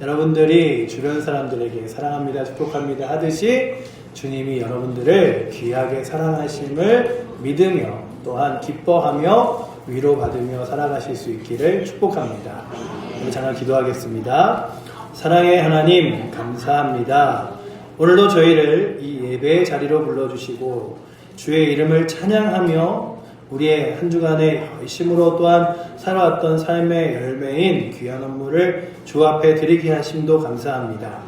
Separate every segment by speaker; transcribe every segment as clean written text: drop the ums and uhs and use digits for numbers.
Speaker 1: 여러분들이 주변 사람들에게 사랑합니다, 축복합니다 하듯이 주님이 여러분들을 귀하게 사랑하심을 믿으며 또한 기뻐하며 위로받으며 살아가실 수 있기를 축복합니다. 우리 잠깐 기도하겠습니다. 사랑의 하나님 감사합니다. 오늘도 저희를 이 예배의 자리로 불러주시고 주의 이름을 찬양하며 우리의 한 주간의 열심으로 또한 살아왔던 삶의 열매인 귀한 업무를 주 앞에 드리게 하심도 감사합니다.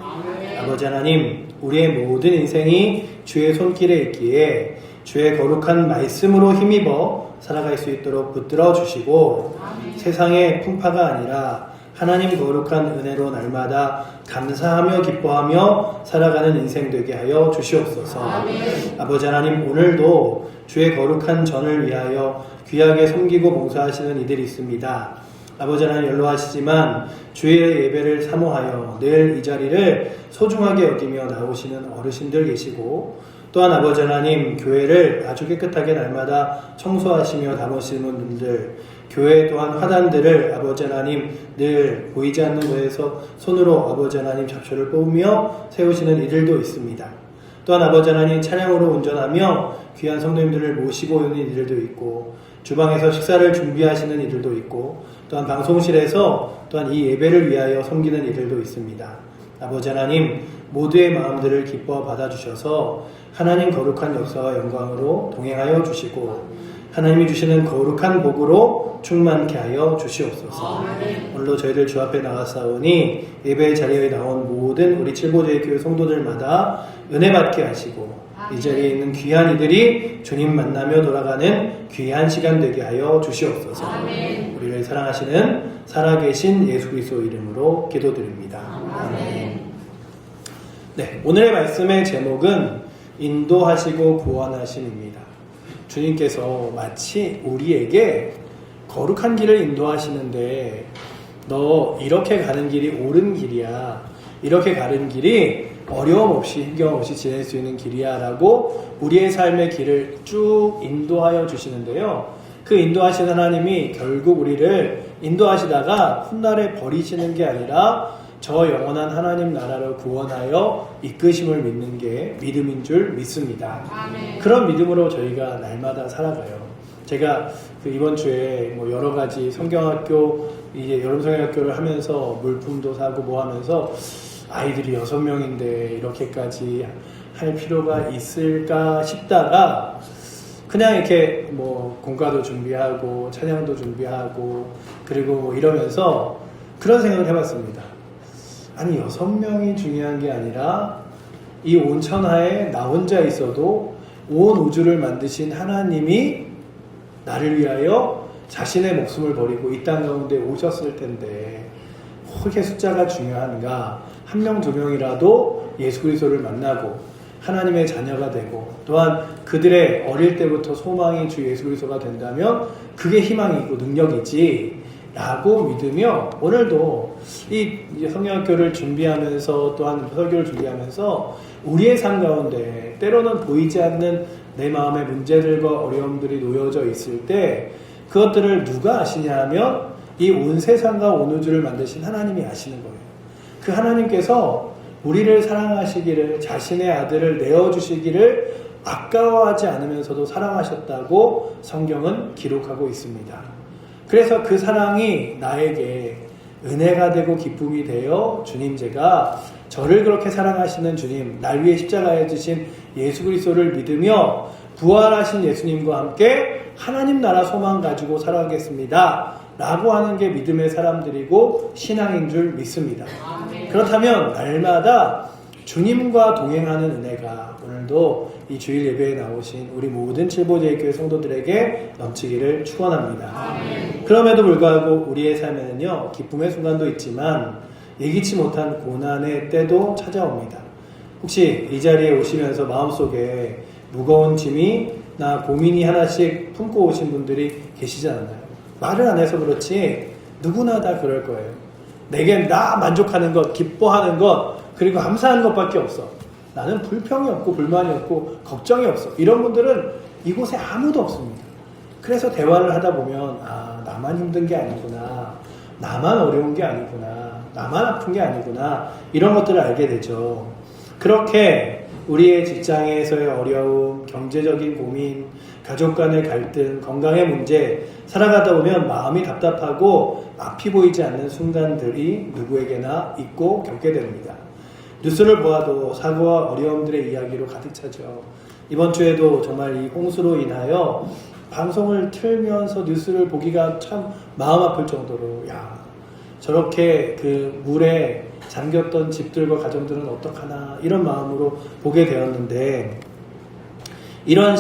Speaker 1: 아버지 하나님, 우리의 모든 인생이 주의 손길에 있기에 주의 거룩한 말씀으로 힘입어 살아갈 수 있도록 붙들어 주시고 세상의 풍파가 아니라 하나님 거룩한 은혜로 날마다 감사하며 기뻐하며 살아가는 인생 되게 하여 주시옵소서. 아버지 하나님, 오늘도 주의 거룩한 전을 위하여 귀하게 섬기고 봉사하시는 이들이 있습니다. 아버지 하나님, 연로하시지만 주의 예배를 사모하여 늘 이 자리를 소중하게 여기며 나오시는 어르신들 계시고, 또한 아버지 하나님, 교회를 아주 깨끗하게 날마다 청소하시며 담으시는 분들, 교회 또한 화단들을 아버지 하나님 늘 보이지 않는 곳에서 손으로 아버지 하나님 잡초를 뽑으며 세우시는 이들도 있습니다. 또한 아버지 하나님, 차량으로 운전하며 귀한 성도님들을 모시고 오는 이들도 있고, 주방에서 식사를 준비하시는 이들도 있고, 또한 방송실에서 또한 이 예배를 위하여 섬기는 이들도 있습니다. 아버지 하나님, 모두의 마음들을 기뻐 받아주셔서 하나님 거룩한 역사와 영광으로 동행하여 주시고 하나님이 주시는 거룩한 복으로 충만케 하여 주시옵소서. 오늘도 저희들 주 앞에 나가사오니 예배의 자리에 나온 모든 우리 칠보제일교회 성도들마다 은혜 받게 하시고 이 자리에 있는 귀한 이들이 주님 만나며 돌아가는 귀한 시간 되게 하여 주시옵소서. 우리를 사랑하시는 살아계신 예수 그리스도 이름으로 기도드립니다. 아멘. 네, 오늘의 말씀의 제목은 인도하시고 구원하심입니다. 주님께서 마치 우리에게 거룩한 길을 인도하시는데 너 이렇게 가는 길이 옳은 길이야, 이렇게 가는 길이 어려움 없이 힘겨움 없이 지낼 수 있는 길이야 라고 우리의 삶의 길을 쭉 인도하여 주시는데요, 그 인도하신 하나님이 결국 우리를 인도하시다가 훗날에 버리시는 게 아니라 저 영원한 하나님 나라를 구원하여 이끄심을 믿는 게 믿음인 줄 믿습니다. 아멘. 그런 믿음으로 저희가 날마다 살아가요. 제가 이번 주에 여러 가지 성경학교, 이제 여름 성경학교를 하면서 물품도 사고 뭐 하면서 아이들이 6명인데 이렇게까지 할 필요가 있을까 싶다가 그냥 이렇게 공과도 준비하고 찬양도 준비하고 그리고 이러면서 그런 생각을 해봤습니다. 아니 6명이 중요한 게 아니라 이 온 천하에 나 혼자 있어도 온 우주를 만드신 하나님이 나를 위하여 자신의 목숨을 버리고 이 땅 가운데 오셨을 텐데 그렇게 숫자가 중요한가? 1명 2명이라도 예수 그리스도를 만나고 하나님의 자녀가 되고 또한 그들의 어릴 때부터 소망이 주 예수 그리스도가 된다면 그게 희망이고 능력이지 라고 믿으며 오늘도 이 성경학교를 준비하면서 또한 설교를 준비하면서 우리의 삶 가운데 때로는 보이지 않는 내 마음의 문제들과 어려움들이 놓여져 있을 때 그것들을 누가 아시냐 하면 이 온 세상과 온 우주를 만드신 하나님이 아시는 거예요. 그 하나님께서 우리를 사랑하시기를, 자신의 아들을 내어주시기를 아까워하지 않으면서도 사랑하셨다고 성경은 기록하고 있습니다. 그래서 그 사랑이 나에게 은혜가 되고 기쁨이 되어 주님, 제가 저를 그렇게 사랑하시는 주님, 날 위해 십자가에 지신 예수 그리스도를 믿으며 부활하신 예수님과 함께 하나님 나라 소망 가지고 살아가겠습니다 라고 하는 게 믿음의 사람들이고 신앙인 줄 믿습니다. 그렇다면 날마다 주님과 동행하는 은혜가 오늘도 이 주일 예배에 나오신 우리 모든 칠보제일교회 성도들에게 넘치기를 축원합니다. 그럼에도 불구하고 우리의 삶에는요, 기쁨의 순간도 있지만 예기치 못한 고난의 때도 찾아옵니다. 혹시 이 자리에 오시면서 마음속에 무거운 짐이나 고민이 하나씩 품고 오신 분들이 계시지 않나요? 말을 안 해서 그렇지 누구나 다 그럴 거예요. 내겐 나 만족하는 것, 기뻐하는 것, 그리고 감사하는 것밖에 없어. 나는 불평이 없고 불만이 없고 걱정이 없어. 이런 분들은 이곳에 아무도 없습니다. 그래서 대화를 하다 보면 나만 힘든 게 아니구나, 나만 어려운 게 아니구나, 나만 아픈 게 아니구나, 이런 것들을 알게 되죠. 그렇게 우리의 직장에서의 어려움, 경제적인 고민, 가족 간의 갈등, 건강의 문제, 살아가다 보면 마음이 답답하고 앞이 보이지 않는 순간들이 누구에게나 있고 겪게 됩니다. 뉴스를 보아도 사고와 어려움들의 이야기로 가득 차죠. 이번 주에도 정말 이 홍수로 인하여 방송을 틀면서 뉴스를 보기가 참 마음 아플 정도로, 야, 저렇게 그 물에 잠겼던 집들과 가정들은 어떡하나, 이런 마음으로 보게 되었는데, 이런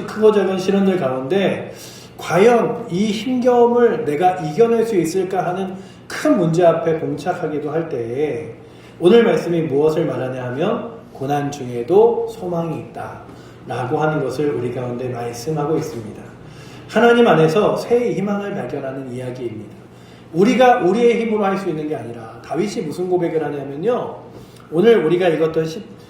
Speaker 1: 크고 작은 시련들 가운데 과연 이 힘겨움을 내가 이겨낼 수 있을까 하는 큰 문제 앞에 봉착하기도 할 때에 오늘 말씀이 무엇을 말하냐 하면 고난 중에도 소망이 있다 라고 하는 것을 우리 가운데 말씀하고 있습니다. 하나님 안에서 새 희망을 발견하는 이야기입니다. 우리가 우리의 힘으로 할 수 있는 게 아니라, 다윗이 무슨 고백을 하냐면요, 오늘 우리가 읽었던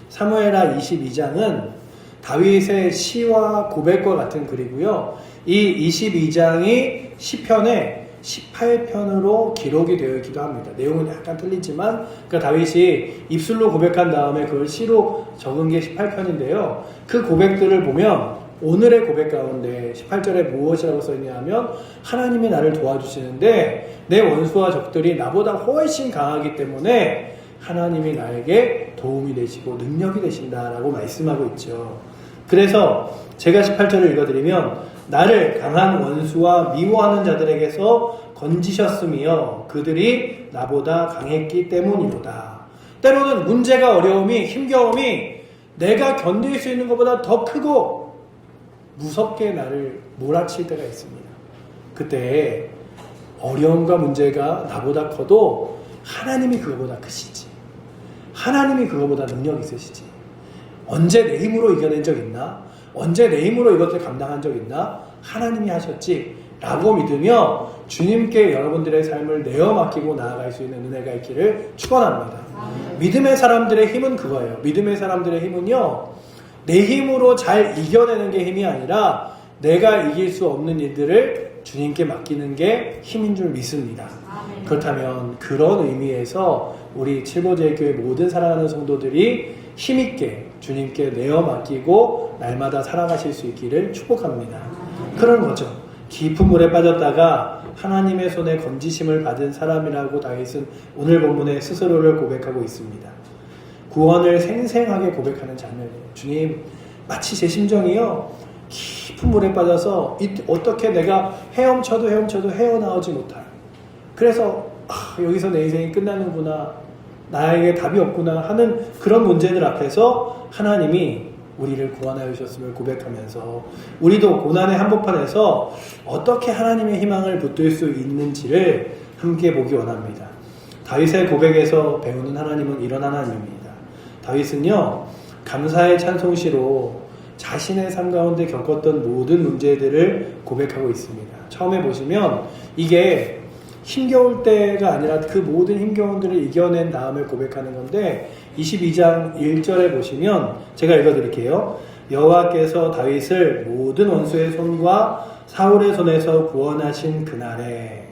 Speaker 1: 사무엘하 22장은 다윗의 시와 고백과 같은 글이고요. 이 22장이 시편의 18편으로 기록이 되어 있기도 합니다. 내용은 약간 틀리지만, 그러니까 다윗이 입술로 고백한 다음에 그걸 시로 적은 게 18편인데요. 그 고백들을 보면 오늘의 고백 가운데 18절에 무엇이라고 써있냐 하면, 하나님이 나를 도와주시는데 내 원수와 적들이 나보다 훨씬 강하기 때문에 하나님이 나에게 도움이 되시고 능력이 되신다라고 말씀하고 있죠. 그래서 제가 18절을 읽어드리면, 나를 강한 원수와 미워하는 자들에게서 건지셨으며 그들이 나보다 강했기 때문이로다. 때로는 문제가, 어려움이, 힘겨움이 내가 견딜 수 있는 것보다 더 크고 무섭게 나를 몰아칠 때가 있습니다. 그때 어려움과 문제가 나보다 커도 하나님이 그거보다 크시지, 하나님이 그거보다 능력 있으시지. 언제 내 힘으로 이겨낸 적 있나? 언제 내 힘으로 이것을 감당한 적 있나? 하나님이 하셨지 라고 믿으며 주님께 여러분들의 삶을 내어 맡기고 나아갈 수 있는 은혜가 있기를 축원합니다. 믿음의 사람들의 힘은 그거예요. 믿음의 사람들의 힘은요, 내 힘으로 잘 이겨내는 게 힘이 아니라 내가 이길 수 없는 일들을 주님께 맡기는 게 힘인 줄 믿습니다. 그렇다면 그런 의미에서 우리 칠보제일교회 모든 사랑하는 성도들이 힘있게 주님께 내어 맡기고 날마다 살아가실 수 있기를 축복합니다. 그런 거죠. 깊은 물에 빠졌다가 하나님의 손에 건지심을 받은 사람이라고 다윗은 오늘 본문에 스스로를 고백하고 있습니다. 구원을 생생하게 고백하는 장면이에요. 주님, 마치 제 심정이요, 깊은 물에 빠져서 어떻게 내가 헤엄쳐도 헤어나오지 못할, 그래서 여기서 내 인생이 끝나는구나, 나에게 답이 없구나 하는 그런 문제들 앞에서 하나님이 우리를 구원하여 주셨음을 고백하면서 우리도 고난의 한복판에서 어떻게 하나님의 희망을 붙들 수 있는지를 함께 보기 원합니다. 다윗의 고백에서 배우는 하나님은 이런 하나님입니다. 다윗은요, 감사의 찬송시로 자신의 삶 가운데 겪었던 모든 문제들을 고백하고 있습니다. 처음에 보시면 이게 힘겨울 때가 아니라 그 모든 힘겨움들을 이겨낸 다음에 고백하는 건데, 22장 1절에 보시면 제가 읽어드릴게요. 여호와께서 다윗을 모든 원수의 손과 사울의 손에서 구원하신 그날에.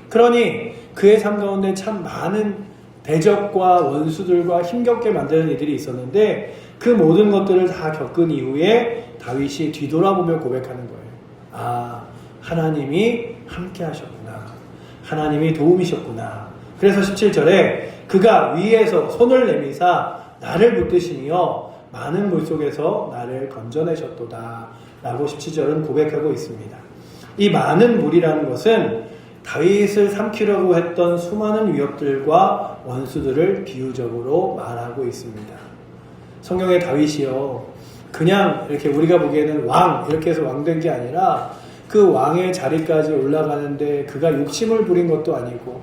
Speaker 1: 그러니 그의 삶 가운데 참 많은 대적과 원수들과 힘겹게 만드는 일들이 있었는데, 그 모든 것들을 다 겪은 이후에 다윗이 뒤돌아보며 고백하는 거예요. 아, 하나님이 함께 하셨구나, 하나님이 도움이셨구나. 그래서 17절에 그가 위에서 손을 내미사 나를 붙드시며 많은 물속에서 나를 건져내셨도다 라고 17절은 고백하고 있습니다. 이 많은 물이라는 것은 다윗을 삼키려고 했던 수많은 위협들과 원수들을 비유적으로 말하고 있습니다. 성경의 다윗이요, 그냥 이렇게 우리가 보기에는 왕, 이렇게 해서 왕 된 게 아니라 그 왕의 자리까지 올라가는데 그가 욕심을 부린 것도 아니고,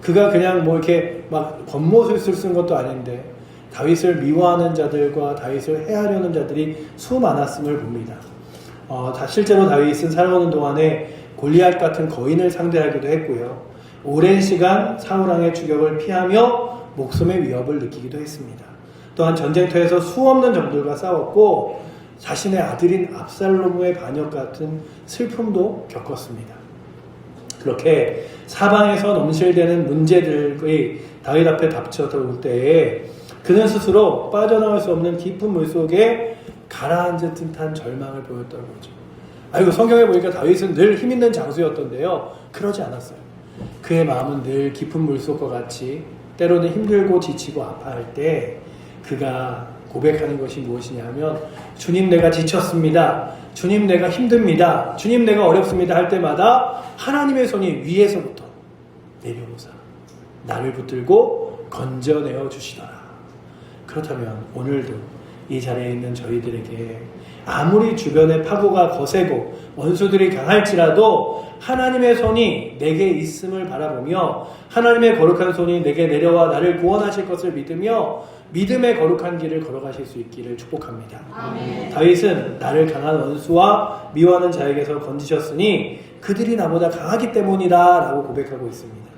Speaker 1: 그가 그냥 뭐 이렇게 막 겉모술술 쓴 것도 아닌데, 다윗을 미워하는 자들과 다윗을 해하려는 자들이 수많았음을 봅니다. 실제로 다윗은 살아오는 동안에 골리앗 같은 거인을 상대하기도 했고요. 오랜 시간 사울왕의 추격을 피하며 목숨의 위협을 느끼기도 했습니다. 또한 전쟁터에서 수없는 적들과 싸웠고 자신의 아들인 압살롬의 반역 같은 슬픔도 겪었습니다. 그렇게 사방에서 넘실대는 문제들의 다윗 앞에 닥쳐올 때에 그는 스스로 빠져나갈 수 없는 깊은 물속에 가라앉은 듯한 절망을 보였다는 거죠. 아이고, 성경에 보니까 다윗은 늘 힘있는 장수였던데요. 그러지 않았어요. 그의 마음은 늘 깊은 물속과 같이 때로는 힘들고 지치고 아파할 때 그가 고백하는 것이 무엇이냐 하면, 주님 내가 지쳤습니다. 주님 내가 힘듭니다. 주님 내가 어렵습니다 할 때마다 하나님의 손이 위에서부터 내려오사 나를 붙들고 건져내어 주시더라. 그렇다면 오늘도 이 자리에 있는 저희들에게 아무리 주변의 파고가 거세고 원수들이 강할지라도 하나님의 손이 내게 있음을 바라보며 하나님의 거룩한 손이 내게 내려와 나를 구원하실 것을 믿으며 믿음의 거룩한 길을 걸어가실 수 있기를 축복합니다. 아멘. 다윗은 나를 강한 원수와 미워하는 자에게서 건지셨으니 그들이 나보다 강하기 때문이다 라고 고백하고 있습니다.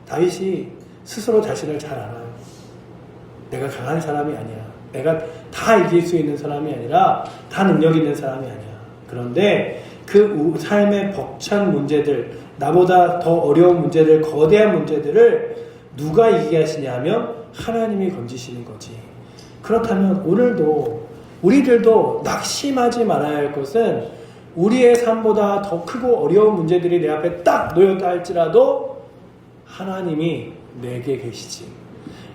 Speaker 1: 다윗이 스스로 자신을 잘 알아요. 내가 강한 사람이 아니야. 내가 다 이길 수 있는 사람이 아니라 다 능력 있는 사람이 아니야. 그런데 그 삶의 벅찬 문제들, 나보다 더 어려운 문제들, 거대한 문제들을 누가 이기게 하시냐 하면 하나님이 건지시는 거지. 그렇다면 오늘도 우리들도 낙심하지 말아야 할 것은 우리의 삶보다 더 크고 어려운 문제들이 내 앞에 딱 놓였다 할지라도 하나님이 내게 계시지.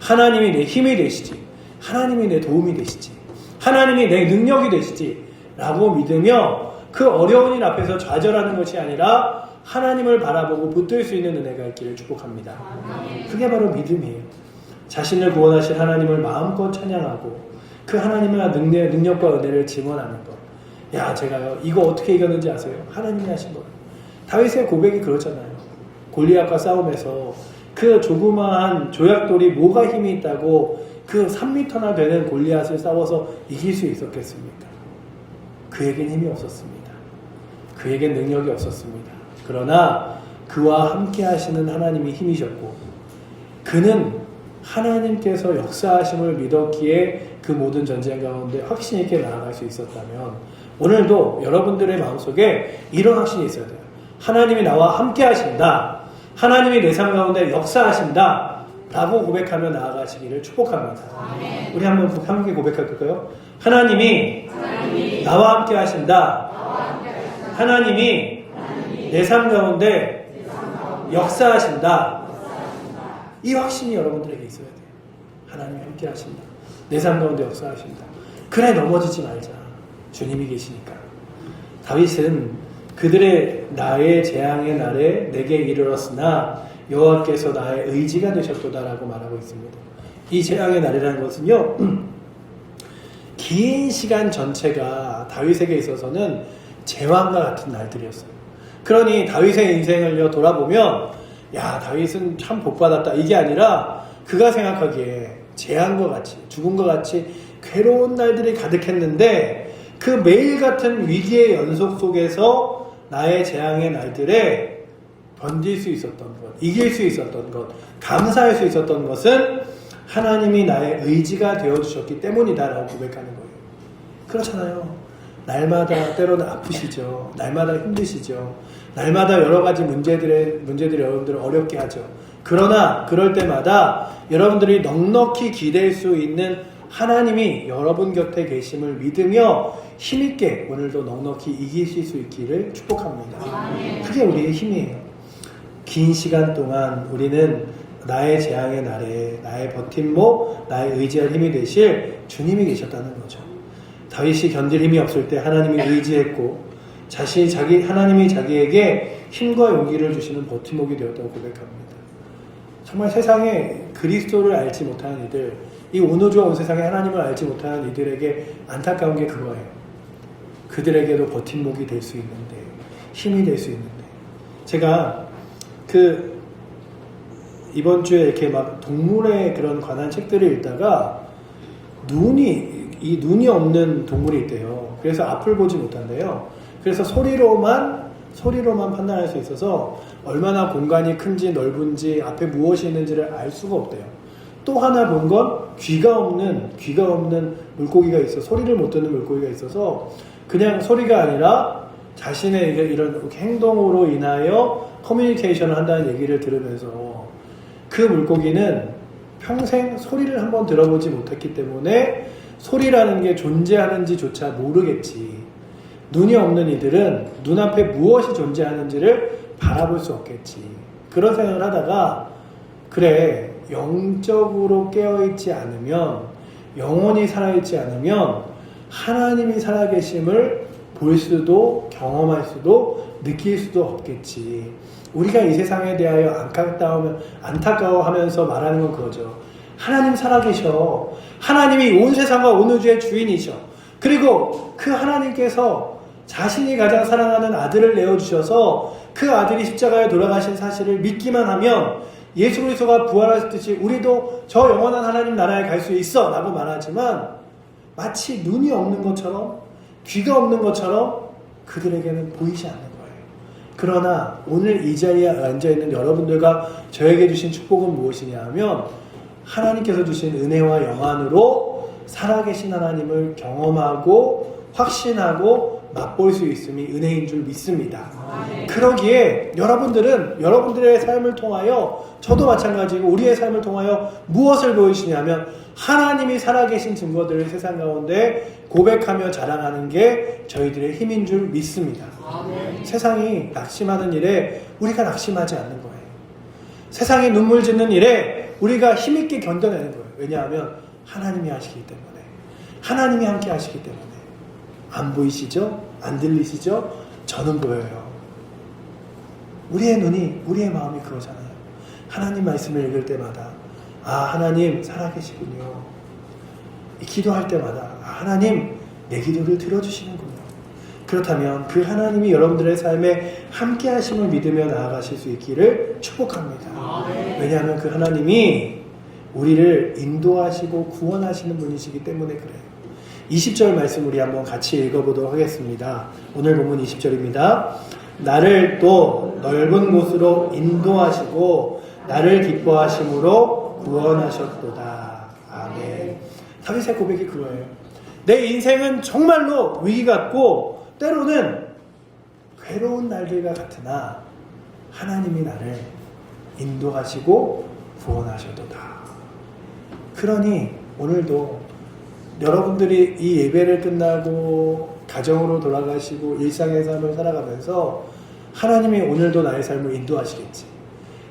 Speaker 1: 하나님이 내 힘이 되시지. 하나님이 내 도움이 되시지. 하나님이 내 능력이 되시지 라고 믿으며 그 어려운 일 앞에서 좌절하는 것이 아니라 하나님을 바라보고 붙들 수 있는 은혜가 있기를 축복합니다. 그게 바로 믿음이에요. 자신을 구원하신 하나님을 마음껏 찬양하고 그 하나님의 능력과 은혜를 증언하는 것. 야, 제가요 이거 어떻게 이겼는지 아세요? 하나님이 하신 거예요. 다윗의 고백이 그렇잖아요. 골리앗과 싸움에서 그 조그마한 조약돌이 뭐가 힘이 있다고 그 3m나 되는 골리앗을 싸워서 이길 수 있었겠습니까? 그에겐 힘이 없었습니다. 그에겐 능력이 없었습니다. 그러나 그와 함께 하시는 하나님이 힘이셨고 그는 하나님께서 역사하심을 믿었기에 그 모든 전쟁 가운데 확신 있게 나아갈 수 있었다면 오늘도 여러분들의 마음속에 이런 확신이 있어야 돼요. 하나님이 나와 함께 하신다. 하나님이 내 삶 가운데 역사하신다. 라고 고백하며 나아가시기를 축복합니다. 아멘. 우리 한번 함께 고백할까요? 하나님이 나와 함께 하신다. 하나님이 내 삶 가운데 역사하신다. 이 확신이 여러분들에게 있어야 돼요. 하나님이 함께 하신다. 내 삶 가운데 역사하신다. 그래, 넘어지지 말자. 주님이 계시니까. 다윗은 그들의 나의 재앙의 날에 내게 이르렀으나 여호와께서 나의 의지가 되셨도다라고 말하고 있습니다. 이 재앙의 날이라는 것은요, 긴 시간 전체가 다윗에게 있어서는 제왕과 같은 날들이었어요. 그러니 다윗의 인생을 돌아보면 야, 다윗은 참 복받았다 이게 아니라 그가 생각하기에 재앙과 같이 죽음과 같이 괴로운 날들이 가득했는데 그 매일 같은 위기의 연속 속에서 나의 재앙의 날들에 견딜 수 있었던 것, 이길 수 있었던 것, 감사할 수 있었던 것은 하나님이 나의 의지가 되어주셨기 때문이다라고 고백하는 거예요. 그렇잖아요. 날마다 때로는 아프시죠. 날마다 힘드시죠. 날마다 여러 가지 문제들이 여러분들을 어렵게 하죠. 그러나 그럴 때마다 여러분들이 넉넉히 기댈 수 있는 하나님이 여러분 곁에 계심을 믿으며 힘있게 오늘도 넉넉히 이기실 수 있기를 축복합니다. 그게 우리의 힘이에요. 긴 시간 동안 우리는 나의 재앙의 날에 나의 버팀목, 나의 의지할 힘이 되실 주님이 계셨다는 거죠. 다윗이 견딜 힘이 없을 때 하나님이 의지했고 하나님이 자기에게 힘과 용기를 주시는 버팀목이 되었다고 고백합니다. 정말 세상에 그리스도를 알지 못하는 이들, 이 온우주와 온 세상에 하나님을 알지 못하는 이들에게 안타까운 게 그거예요. 그들에게도 버팀목이 될 수 있는데, 힘이 될 수 있는데. 제가 이번 주에 이렇게 막 동물에 그런 관한 책들을 읽다가 눈이 없는 동물이 있대요. 그래서 앞을 보지 못한대요. 그래서 소리로만 판단할 수 있어서 얼마나 공간이 큰지 넓은지 앞에 무엇이 있는지를 알 수가 없대요. 또 하나 본 건 귀가 없는 물고기가 있어. 소리를 못 듣는 물고기가 있어서 그냥 소리가 아니라 자신의 이런 행동으로 인하여 커뮤니케이션을 한다는 얘기를 들으면서 그 물고기는 평생 소리를 한번 들어보지 못했기 때문에 소리라는 게 존재하는지조차 모르겠지. 눈이 없는 이들은 눈앞에 무엇이 존재하는지를 바라볼 수 없겠지. 그런 생각을 하다가 그래, 영적으로 깨어있지 않으면, 영혼이 살아있지 않으면 하나님이 살아계심을 볼 수도 경험할 수도 느낄 수도 없겠지. 우리가 이 세상에 대하여 안타까워하면서 말하는 건 그거죠. 하나님 살아계셔. 하나님이 온 세상과 온 우주의 주인이셔. 그리고 그 하나님께서 자신이 가장 사랑하는 아들을 내어주셔서 그 아들이 십자가에 돌아가신 사실을 믿기만 하면 예수 그리스도가 부활하셨듯이 우리도 저 영원한 하나님 나라에 갈 수 있어 라고 말하지만 마치 눈이 없는 것처럼 귀가 없는 것처럼 그들에게는 보이지 않는 거예요. 그러나 오늘 이 자리에 앉아있는 여러분들과 저에게 주신 축복은 무엇이냐 하면 하나님께서 주신 은혜와 영안으로 살아계신 하나님을 경험하고 확신하고 맛볼 수 있음이 은혜인 줄 믿습니다. 그러기에 여러분들은 여러분들의 삶을 통하여 저도 마찬가지고 우리의 삶을 통하여 무엇을 보이시냐면 하나님이 살아계신 증거들을 세상 가운데 고백하며 자랑하는 게 저희들의 힘인 줄 믿습니다. 세상이 낙심하는 일에 우리가 낙심하지 않는 거예요. 세상이 눈물 짓는 일에 우리가 힘있게 견뎌내는 거예요. 왜냐하면 하나님이 하시기 때문에, 하나님이 함께 하시기 때문에. 안 보이시죠? 안 들리시죠? 저는 보여요. 우리의 눈이, 우리의 마음이 그거잖아요. 하나님 말씀을 읽을 때마다 하나님 살아계시군요. 기도할 때마다 하나님 내 기도를 들어주시는군요. 그렇다면 그 하나님이 여러분들의 삶에 함께 하심을 믿으며 나아가실 수 있기를 축복합니다. 왜냐하면 그 하나님이 우리를 인도하시고 구원하시는 분이시기 때문에 그래요. 20절 말씀 우리 한번 같이 읽어보도록 하겠습니다. 오늘 본문 20절입니다. 나를 또 넓은 곳으로 인도하시고 나를 기뻐하심으로 구원하셨도다. 아멘. 다윗의 고백이 그거예요. 내 인생은 정말로 위기 같고 때로는 괴로운 날들과 같으나 하나님이 나를 인도하시고 구원하셨도다. 그러니 오늘도 여러분들이 이 예배를 끝나고 가정으로 돌아가시고 일상의 삶을 살아가면서 하나님이 오늘도 나의 삶을 인도하시겠지.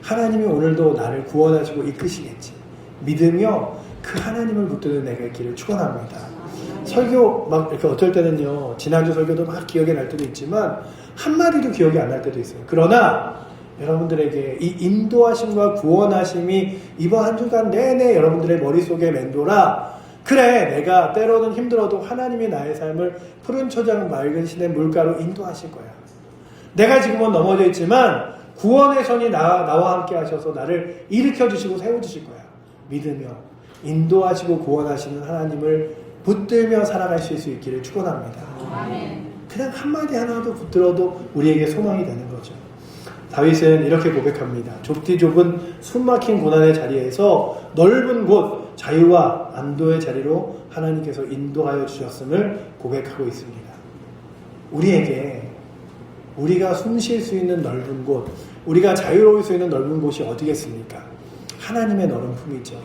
Speaker 1: 하나님이 오늘도 나를 구원하시고 이끄시겠지. 믿으며 그 하나님을 붙드는 내가 있기를 축원합니다. 설교 막 이렇게 어떨 때는요, 지난주 설교도 막 기억에 날 때도 있지만 한마디도 기억이 안 날 때도 있어요. 그러나 여러분들에게 이 인도하심과 구원하심이 이번 한 주간 내내 여러분들의 머릿속에 맴돌아 그래, 내가 때로는 힘들어도 하나님이 나의 삶을 푸른 초장 맑은 시내 물가로 인도하실 거야. 내가 지금은 넘어져 있지만 구원의 손이 나와 함께 하셔서 나를 일으켜주시고 세워주실 거야. 믿으며 인도하시고 구원하시는 하나님을 붙들며 살아가실 수 있기를 축원합니다. 그냥 한마디 하나도 붙들어도 우리에게 소망이 되는 거죠. 다윗은 이렇게 고백합니다. 좁디 좁은 숨막힌 고난의 자리에서 넓은 곳 자유와 안도의 자리로 하나님께서 인도하여 주셨음을 고백하고 있습니다. 우리에게 우리가 숨 쉴 수 있는 넓은 곳, 우리가 자유로울 수 있는 넓은 곳이 어디겠습니까? 하나님의 넓은 품이죠.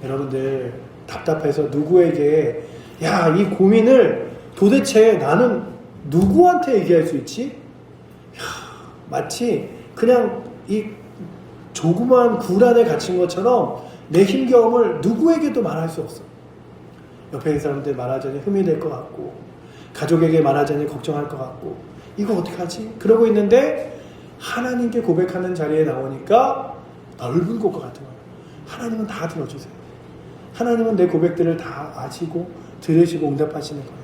Speaker 1: 여러분들 답답해서 누구에게 이 고민을 도대체 나는 누구한테 얘기할 수 있지? 마치 그냥 이 조그만 굴 안에 갇힌 것처럼 내 힘겨움을 누구에게도 말할 수 없어. 옆에 있는 사람들 말하자니 흠이 될 것 같고 가족에게 말하자니 걱정할 것 같고 이거 어떡하지? 그러고 있는데 하나님께 고백하는 자리에 나오니까 넓은 곳과 같은 거예요. 하나님은 다 들어주세요. 하나님은 내 고백들을 다 아시고 들으시고 응답하시는 거예요.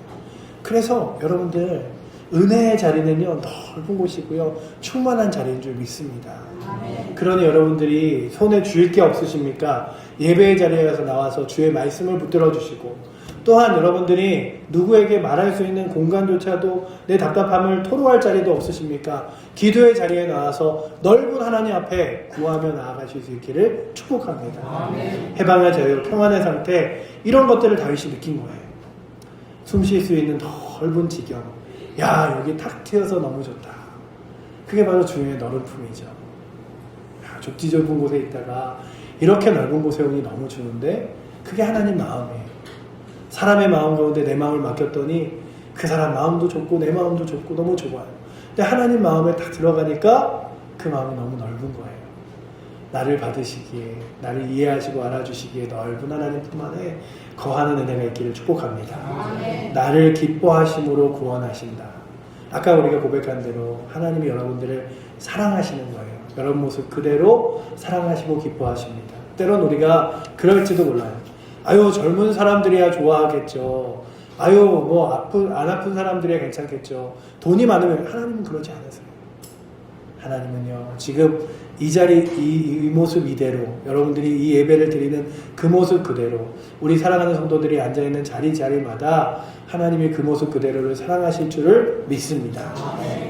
Speaker 1: 그래서 여러분들 은혜의 자리는요 넓은 곳이고요 충만한 자리인 줄 믿습니다. 그러니 여러분들이 손에 쥐을 게 없으십니까? 예배의 자리에 가서 나와서 주의 말씀을 붙들어 주시고 또한 여러분들이 누구에게 말할 수 있는 공간조차도 내 답답함을 토로할 자리도 없으십니까? 기도의 자리에 나와서 넓은 하나님 앞에 구하며 나아가실 수 있기를 축복합니다. 해방의 자유, 평안의 상태 이런 것들을 다윗이 느낀 거예요. 숨 쉴 수 있는 넓은 지경, 여기 탁 트여서 너무 좋다. 그게 바로 주님의 넓은 품이죠. 좁디 좁은 곳에 있다가 이렇게 넓은 곳에 오니 너무 좋은데 그게 하나님 마음이에요. 사람의 마음 가운데 내 마음을 맡겼더니 그 사람 마음도 좁고 내 마음도 좁고 너무 좁아요. 근데 하나님 마음에 딱 들어가니까 그 마음이 너무 넓은 거예요. 나를 받으시기에, 나를 이해하시고 알아주시기에 넓은 하나님 품 안에 거하는 은혜가 있기를 축복합니다. 나를 기뻐하심으로 구원하신다. 아까 우리가 고백한 대로 하나님이 여러분들을 사랑하시는 거예요. 여러분 모습 그대로 사랑하시고 기뻐하십니다. 때론 우리가 그럴지도 몰라요. 아유, 젊은 사람들이야 좋아하겠죠. 아유, 뭐 안 아픈 사람들이야 괜찮겠죠. 돈이 많으면. 하나님은 그러지 않으세요. 하나님은요, 지금 이 자리, 이 모습 이대로, 여러분들이 이 예배를 드리는 그 모습 그대로, 우리 사랑하는 성도들이 앉아있는 자리마다 하나님이 그 모습 그대로를 사랑하실 줄을 믿습니다.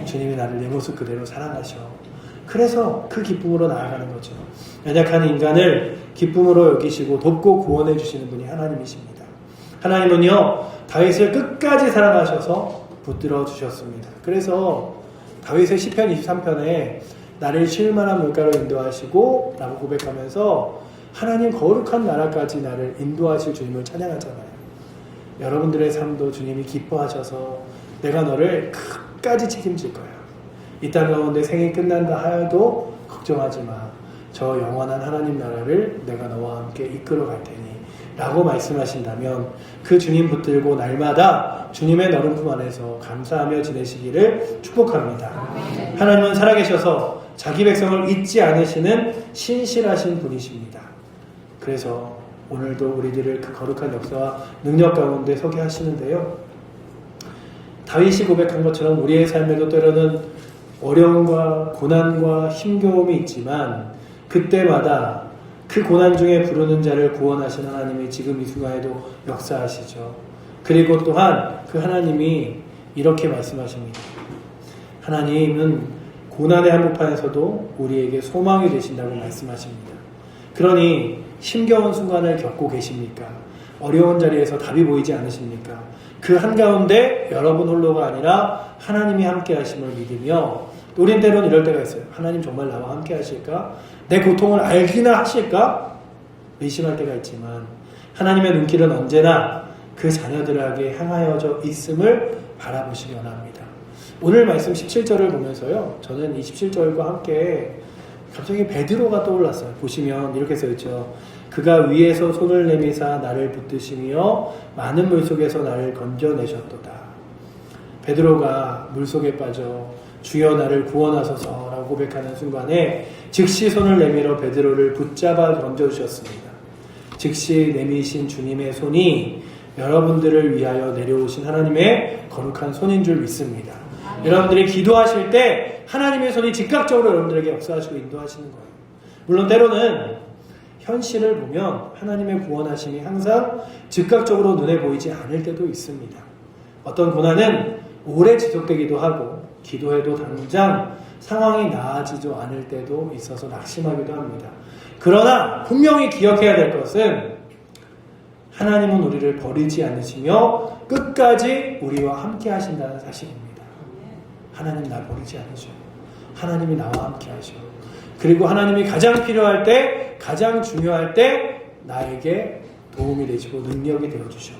Speaker 1: 주님이 나를 내 모습 그대로 사랑하셔. 그래서 그 기쁨으로 나아가는 거죠. 연약한 인간을 기쁨으로 여기시고 돕고 구원해 주시는 분이 하나님이십니다. 하나님은요, 다윗을 끝까지 사랑하셔서 붙들어 주셨습니다. 그래서 다윗의 시편 23편에 나를 쉴만한 물가로 인도하시고 라고 고백하면서 하나님 거룩한 나라까지 나를 인도하실 주님을 찬양하잖아요. 여러분들의 삶도 주님이 기뻐하셔서 내가 너를 끝까지 책임질 거야. 이 땅 가운데 생이 끝난다 하여도 걱정하지 마. 저 영원한 하나님 나라를 내가 너와 함께 이끌어 갈 테니 라고 말씀하신다면 그 주님 붙들고 날마다 주님의 너른 품 안에서 감사하며 지내시기를 축복합니다. 하나님은 살아계셔서 자기 백성을 잊지 않으시는 신실하신 분이십니다. 그래서 오늘도 우리들을 그 거룩한 역사와 능력 가운데 서게 하시는데요. 다윗이 고백한 것처럼 우리의 삶에도 때로는 어려움과 고난과 힘겨움이 있지만 그때마다 그 고난 중에 부르는 자를 구원하신 하나님이 지금 이 순간에도 역사하시죠. 그리고 또한 그 하나님이 이렇게 말씀하십니다. 하나님은 고난의 한복판에서도 우리에게 소망이 되신다고 말씀하십니다. 그러니 힘겨운 순간을 겪고 계십니까? 어려운 자리에서 답이 보이지 않으십니까? 그 한가운데 여러분 홀로가 아니라 하나님이 함께 하심을 믿으며, 우린 때로는 이럴 때가 있어요. 하나님 정말 나와 함께 하실까? 내 고통을 알기나 하실까? 의심할 때가 있지만 하나님의 눈길은 언제나 그 자녀들에게 향하여져 있음을 바라보시기 원합니다. 오늘 말씀 17절을 보면서요, 저는 이 17절과 함께 갑자기 베드로가 떠올랐어요. 보시면 이렇게 써있죠. 그가 위에서 손을 내미사 나를 붙드시며 많은 물속에서 나를 건져내셨도다. 베드로가 물속에 빠져 주여 나를 구원하소서 라고 고백하는 순간에 즉시 손을 내밀어 베드로를 붙잡아 던져주셨습니다. 즉시 내미신 주님의 손이 여러분들을 위하여 내려오신 하나님의 거룩한 손인 줄 믿습니다. 여러분들이 기도하실 때 하나님의 손이 즉각적으로 여러분들에게 역사하시고 인도하시는 거예요. 물론 때로는 현실을 보면 하나님의 구원하심이 항상 즉각적으로 눈에 보이지 않을 때도 있습니다. 어떤 고난은 오래 지속되기도 하고 기도해도 당장 상황이 나아지지 않을 때도 있어서 낙심하기도 합니다. 그러나 분명히 기억해야 될 것은 하나님은 우리를 버리지 않으시며 끝까지 우리와 함께 하신다는 사실입니다. 하나님 나 버리지 않으셔. 하나님이 나와 함께 하셔. 그리고 하나님이 가장 필요할 때, 가장 중요할 때 나에게 도움이 되시고 능력이 되어주셔.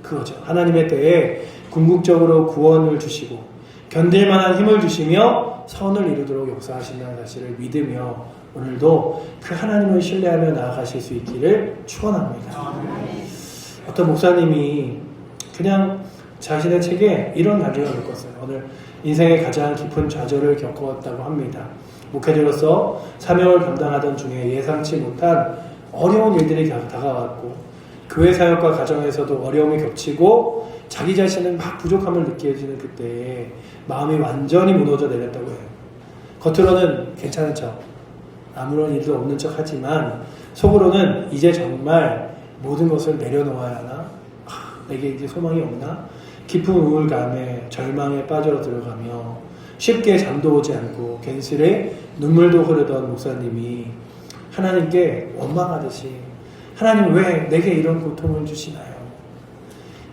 Speaker 1: 그거죠. 하나님의 때에 궁극적으로 구원을 주시고 견딜 만한 힘을 주시며 선을 이루도록 역사하신다는 사실을 믿으며 오늘도 그 하나님을 신뢰하며 나아가실 수 있기를 축원합니다. 어떤 목사님이 그냥 자신의 책에 이런 단어를 겪었어요. 오늘 인생의 가장 깊은 좌절을 겪었다고 합니다. 목회자로서 사명을 감당하던 중에 예상치 못한 어려운 일들이 다가왔고 교회 사역과 가정에서도 어려움이 겹치고 자기 자신은 막 부족함을 느껴지는 그때에 마음이 완전히 무너져 내렸다고 해요. 겉으로는 괜찮은 척, 아무런 일도 없는 척 하지만 속으로는 이제 정말 모든 것을 내려놓아야 하나? 내게 이제 소망이 없나? 깊은 우울감에 절망에 빠져 들어가며 쉽게 잠도 오지 않고 괜스레 눈물도 흐르던 목사님이 하나님께 원망하듯이 하나님 왜 내게 이런 고통을 주시나요?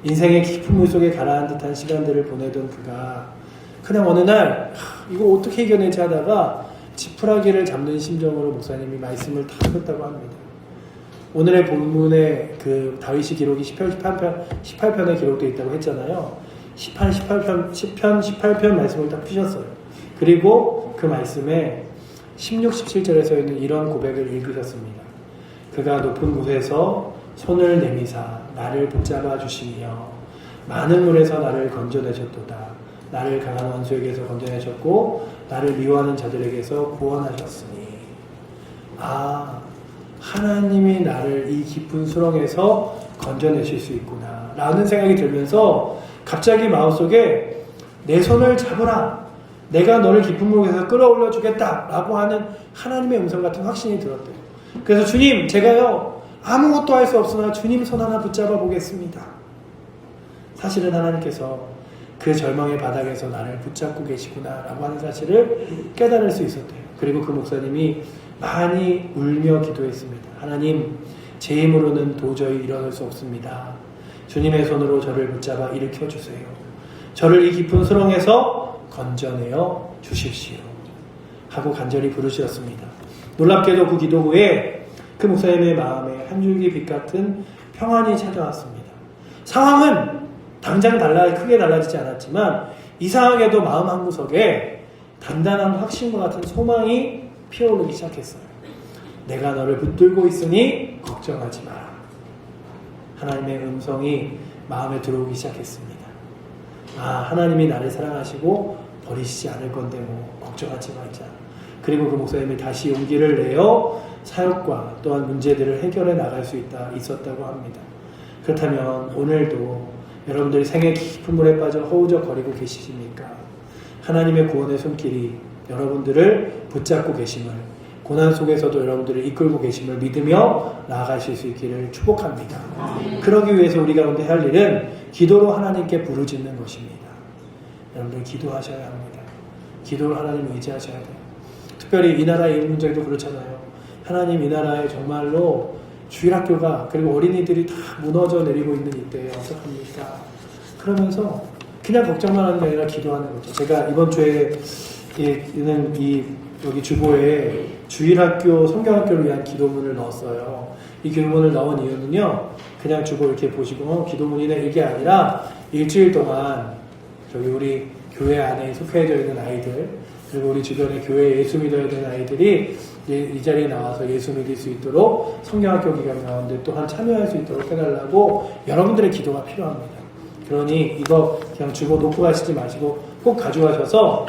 Speaker 1: 인생의 깊은 물속에 가라앉은 듯한 시간들을 보내던 그가 그냥 어느 날 이거 어떻게 이겨내지 하다가 지푸라기를 잡는 심정으로 목사님이 말씀을 다 하셨다고 합니다. 오늘의 본문에 그 다윗이 기록이 18편에 기록되어 있다고 했잖아요. 10편 18편 말씀을 딱 푸셨어요. 그리고 그 말씀에 16, 17절에 있는 이런 고백을 읽으셨습니다. 그가 높은 곳에서 손을 내미사 나를 붙잡아 주시며 많은 물에서 나를 건져내셨도다. 나를 강한 원수에게서 건져내셨고 나를 미워하는 자들에게서 구원하셨으니 하나님이 나를 이 깊은 수렁에서 건져내실 수 있구나 라는 생각이 들면서 갑자기 마음속에 내 손을 잡으라, 내가 너를 깊은 물에서 끌어올려 주겠다 라고 하는 하나님의 음성 같은 확신이 들었대요. 그래서 주님, 제가요 아무것도 할 수 없으나 주님 손 하나 붙잡아 보겠습니다. 사실은 하나님께서 그 절망의 바닥에서 나를 붙잡고 계시구나 라고 하는 사실을 깨달을 수 있었대요. 그리고 그 목사님이 많이 울며 기도했습니다. 하나님, 제 힘으로는 도저히 일어날 수 없습니다. 주님의 손으로 저를 붙잡아 일으켜 주세요. 저를 이 깊은 수렁에서 건져내어 주십시오 하고 간절히 부르셨습니다. 놀랍게도 그 기도 후에 그 목사님의 마음에 한 줄기 빛 같은 평안이 찾아왔습니다. 상황은 당장 크게 달라지지 않았지만 이상하게도 마음 한구석에 단단한 확신과 같은 소망이 피어오르기 시작했어요. 내가 너를 붙들고 있으니 걱정하지 마라. 하나님의 음성이 마음에 들어오기 시작했습니다. 하나님이 나를 사랑하시고 버리시지 않을 건데 걱정하지 말자. 그리고 그 목사님이 다시 용기를 내어 사역과 또한 문제들을 해결해 나갈 수 있었다고 합니다. 그렇다면 오늘도 여러분들이 생의 깊은 물에 빠져 허우적거리고 계시십니까? 하나님의 구원의 손길이 여러분들을 붙잡고 계심을, 고난 속에서도 여러분들을 이끌고 계심을 믿으며 나아가실 수 있기를 축복합니다. 그러기 위해서 우리 가운데 할 일은 기도로 하나님께 부르짖는 것입니다. 여러분들 기도하셔야 합니다. 기도로 하나님을 의지하셔야 돼요. 특별히 이 나라의 이 문제도 그렇잖아요. 하나님, 이 나라에 정말로 주일학교가 그리고 어린이들이 다 무너져 내리고 있는 이때에 어떡합니까? 그러면서 그냥 걱정만 하는 게 아니라 기도하는 거죠. 제가 이번 주에 여기 주보에 주일학교, 성경학교를 위한 기도문을 넣었어요. 이 기도문을 넣은 이유는요, 그냥 주보 이렇게 보시고 기도문이네 이게 아니라 일주일 동안 저기 우리 교회 안에 속해져 있는 아이들, 그리고 우리 주변에 교회에 예수 믿어야 되는 아이들이 이 자리에 나와서 예수 믿을 수 있도록 성경학교 기간 가운데 또한 참여할 수 있도록 해달라고 여러분들의 기도가 필요합니다. 그러니 이거 그냥 주보 놓고 가시지 마시고 꼭 가져가셔서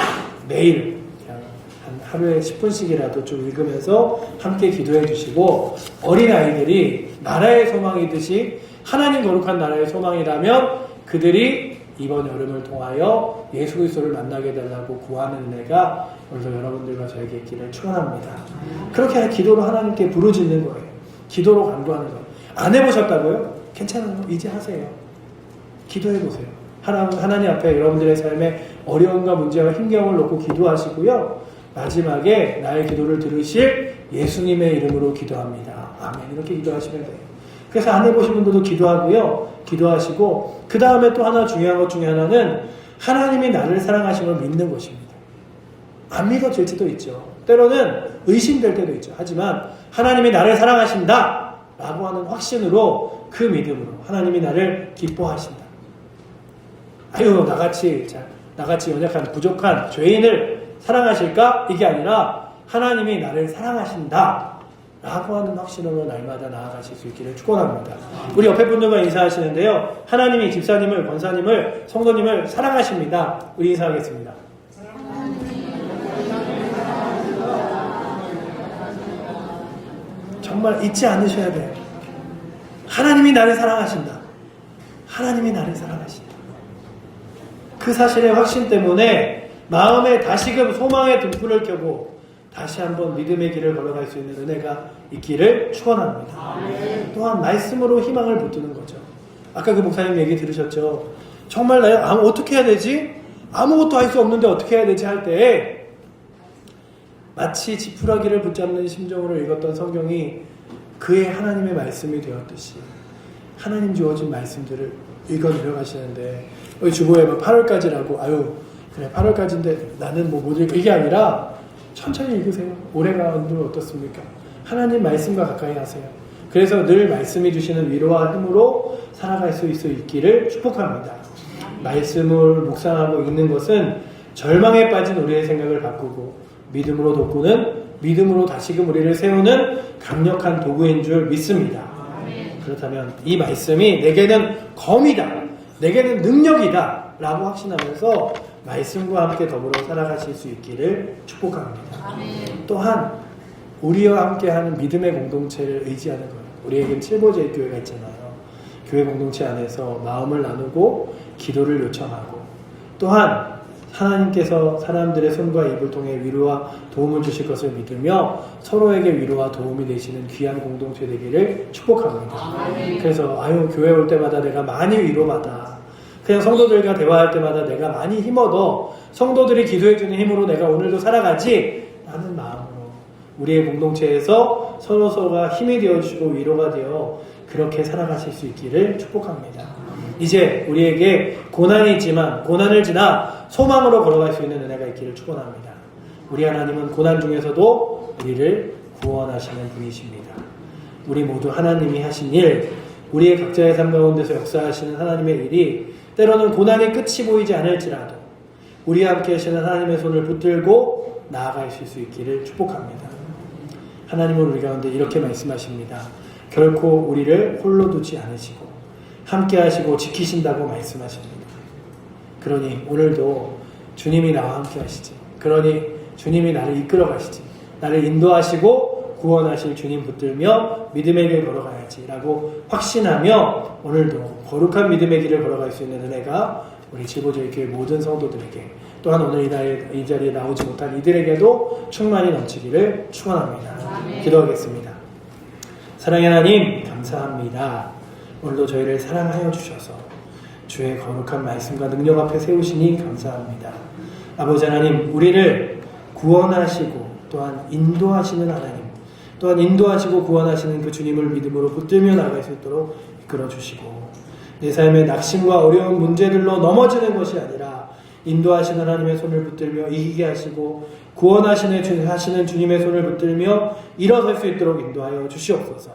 Speaker 1: 매일 그냥 한 하루에 10분씩이라도 좀 읽으면서 함께 기도해 주시고, 어린아이들이 나라의 소망이듯이 하나님 거룩한 나라의 소망이라면 그들이 이번 여름을 통하여 예수 그리스도를 만나게 해달라고 구하는 은혜가 오늘도 여러분들과 저에게 있기를 축원합니다. 그렇게 기도로 하나님께 부르짖는 거예요. 기도로 간구하는 거예요. 안 해보셨다고요? 괜찮아요. 이제 하세요. 기도해보세요. 하나님 앞에 여러분들의 삶에 어려움과 문제와 힘겨움을 놓고 기도하시고요. 마지막에 나의 기도를 들으실 예수님의 이름으로 기도합니다. 아멘. 이렇게 기도하시면 돼요. 그래서 안 해보신 분들도 기도하고요. 기도하시고, 그 다음에 또 하나 중요한 것 중에 하나는 하나님이 나를 사랑하심을 믿는 것입니다. 안 믿어질지도 있죠. 때로는 의심될 때도 있죠. 하지만 하나님이 나를 사랑하신다 라고 하는 확신으로, 그 믿음으로 하나님이 나를 기뻐하신다. 나같이 연약한 부족한 죄인을 사랑하실까? 이게 아니라 하나님이 나를 사랑하신다 라고 하는 확신으로 날마다 나아가실 수 있기를 축원합니다. 우리 옆에 분들과 인사하시는데요, 하나님이 집사님을, 권사님을, 성도님을 사랑하십니다. 우리 인사하겠습니다. 정말 잊지 않으셔야 돼요. 하나님이 나를 사랑하신다. 하나님이 나를 사랑하신다. 그 사실의 확신 때문에 마음에 다시금 소망의 등불을 켜고 다시 한번 믿음의 길을 걸어갈 수 있는 은혜가 있기를 축원합니다. 또한 말씀으로 희망을 붙드는 거죠. 아까 그 목사님 얘기 들으셨죠? 정말 내가 어떻게 해야 되지? 아무것도 할 수 없는데 어떻게 해야 되지? 할 때에 마치 지푸라기를 붙잡는 심정으로 읽었던 성경이 그의 하나님의 말씀이 되었듯이 하나님 주어진 말씀들을 읽어 내려가시는데, 여기 주보에 8월까지라고 그래 8월까지인데 나는 뭐 못 읽고 이게 아니라 천천히 읽으세요. 올해가 어떻습니까? 하나님 말씀과 가까이 하세요. 그래서 늘 말씀이 주시는 위로와 힘으로 살아갈 수 있기를 축복합니다. 말씀을 묵상하고 읽는 것은 절망에 빠진 우리의 생각을 바꾸고 믿음으로 돋구는, 믿음으로 다시금 우리를 세우는 강력한 도구인 줄 믿습니다. 그렇다면 이 말씀이 내게는 검이다, 내게는 능력이다 라고 확신하면서 말씀과 함께 더불어 살아가실 수 있기를 축복합니다. 또한 우리와 함께하는 믿음의 공동체를 의지하는 거예요. 우리에겐 칠보제일 교회가 있잖아요. 교회 공동체 안에서 마음을 나누고 기도를 요청하고, 또한 하나님께서 사람들의 손과 입을 통해 위로와 도움을 주실 것을 믿으며 서로에게 위로와 도움이 되시는 귀한 공동체 되기를 축복합니다. 그래서 교회 올 때마다 내가 많이 위로받아, 그냥 성도들과 대화할 때마다 내가 많이 힘얻어, 성도들이 기도해주는 힘으로 내가 오늘도 살아가지 라는 마음으로 우리의 공동체에서 서로서로가 힘이 되어주시고 위로가 되어 그렇게 살아가실 수 있기를 축복합니다. 이제 우리에게 고난이 있지만 고난을 지나 소망으로 걸어갈 수 있는 은혜가 있기를 축원합니다. 우리 하나님은 고난 중에서도 우리를 구원하시는 분이십니다. 우리 모두 하나님이 하신 일, 우리의 각자의 삶 가운데서 역사하시는 하나님의 일이 때로는 고난의 끝이 보이지 않을지라도 우리와 함께 하시는 하나님의 손을 붙들고 나아가실 수 있기를 축복합니다. 하나님은 우리 가운데 이렇게 말씀하십니다. 결코 우리를 홀로 두지 않으시고 함께 하시고 지키신다고 말씀하십니다. 그러니 오늘도 주님이 나와 함께 하시지, 그러니 주님이 나를 이끌어 가시지, 나를 인도하시고 구원하실 주님 붙들며 믿음의 길 걸어가야지 라고 확신하며 오늘도 거룩한 믿음의 길을 걸어갈 수 있는 은혜가 우리 칠보제일 교회 모든 성도들에게, 또한 오늘 이 자리에 나오지 못한 이들에게도 충만히 넘치기를 축원합니다. 기도하겠습니다. 사랑의 하나님 감사합니다. 오늘도 저희를 사랑하여 주셔서 주의 거룩한 말씀과 능력 앞에 세우시니 감사합니다. 아버지 하나님, 우리를 구원하시고 또한 인도하시는 하나님, 또한 인도하시고 구원하시는 그 주님을 믿음으로 붙들며 나아갈 수 있도록 이끌어 주시고, 내 삶의 낙심과 어려운 문제들로 넘어지는 것이 아니라 인도하시는 하나님의 손을 붙들며 이기게 하시고 구원하시는 주님의 손을 붙들며 일어설 수 있도록 인도하여 주시옵소서.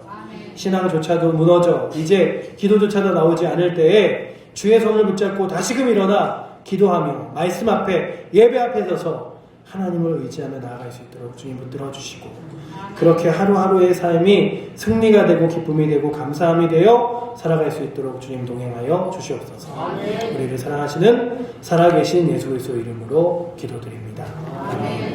Speaker 1: 신앙조차도 무너져 이제 기도조차도 나오지 않을 때에 주의 손을 붙잡고 다시금 일어나 기도하며 말씀 앞에 예배 앞에 서서 하나님을 의지하며 나아갈 수 있도록 주님 붙들어 주시고, 그렇게 하루하루의 삶이 승리가 되고 기쁨이 되고 감사함이 되어 살아갈 수 있도록 주님 동행하여 주시옵소서. 우리를 사랑하시는 살아계신 예수 그리스도 이름으로 기도드립니다. 아멘.